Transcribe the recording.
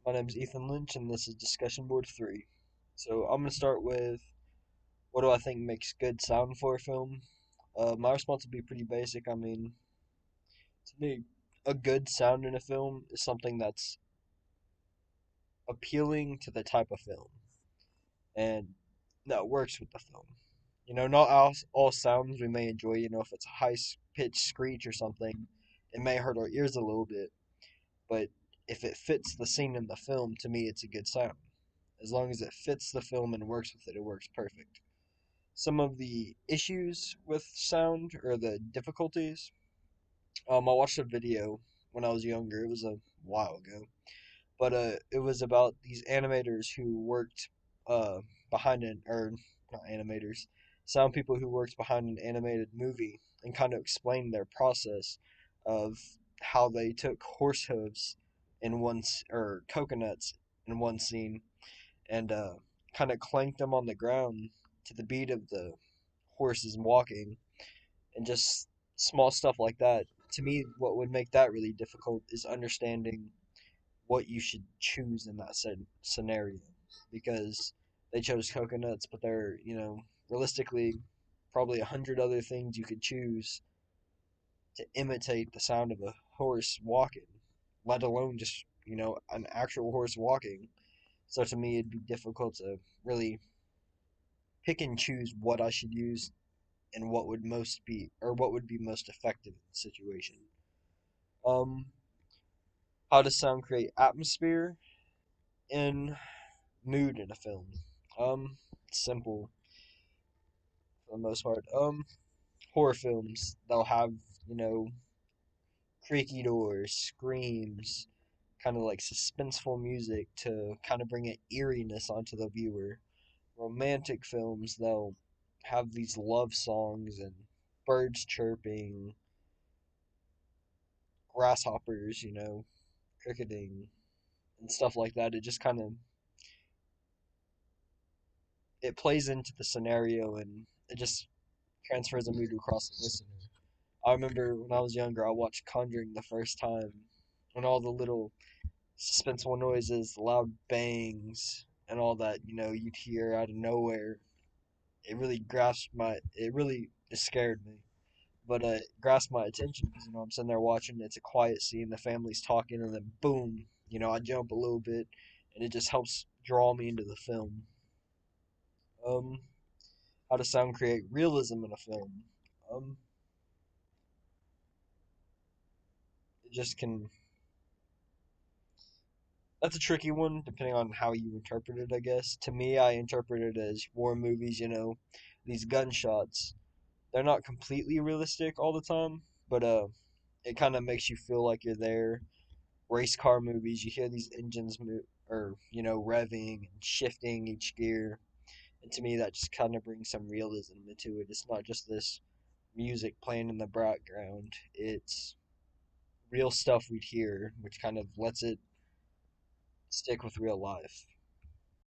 My name is Ethan Lynch, and this is Discussion Board 3. So, I'm going to start with what do I think makes good sound for a film? My response would be pretty basic. I mean, to me, a good sound in a film is something that's appealing to the type of film and that works with the film. Not all sounds we may enjoy. If it's a high pitched screech or something, it may hurt our ears a little bit, but if it fits the scene in the film, to me, it's a good sound. As long as it fits the film and works with it, it works perfect. Some of the issues with sound or the difficulties. I watched a video when I was younger. It was a while ago, but it was about these animators who worked behind an or not animators, sound people who worked behind an animated movie and kind of explained their process of how they took horse hooves in or coconuts in one scene and kind of clanked them on the ground to the beat of the horses walking and just small stuff like that. To me, what would make that really difficult is understanding what you should choose in that scenario because they chose coconuts, but realistically probably 100 other things you could choose to imitate the sound of a horse walking, let alone just an actual horse walking. So to me, it'd be difficult to really pick and choose what I should use and what would be most effective in the situation. Um, how does sound create atmosphere and mood in a film? It's simple for the most part. Horror films they'll have you know creaky doors, screams, kind of like suspenseful music to kind of bring an eeriness onto the viewer. Romantic films they'll have these love songs and birds chirping, grasshoppers, cricketing and stuff like that. It just kind of it plays into the scenario and it just transfers a mood across the listener. I remember when I was younger, I watched Conjuring the first time, and all the little suspenseful noises, the loud bangs, and all that you'd hear out of nowhere. It really scared me, but it grasped my attention because I'm sitting there watching. It's a quiet scene, the family's talking, and then boom, I jump a little bit, and it just helps draw me into the film. Um, how does sound create realism in a film? Um, it just can. That's a tricky one, depending on how you interpret it, I guess. To me, I interpret it as war movies, these gunshots. They're not completely realistic all the time, but it kind of makes you feel like you're there. Race car movies, you hear these engines move, or, revving and shifting each gear. And to me, that just kind of brings some realism into it. It's not just this music playing in the background, it's real stuff we'd hear, which kind of lets it stick with real life.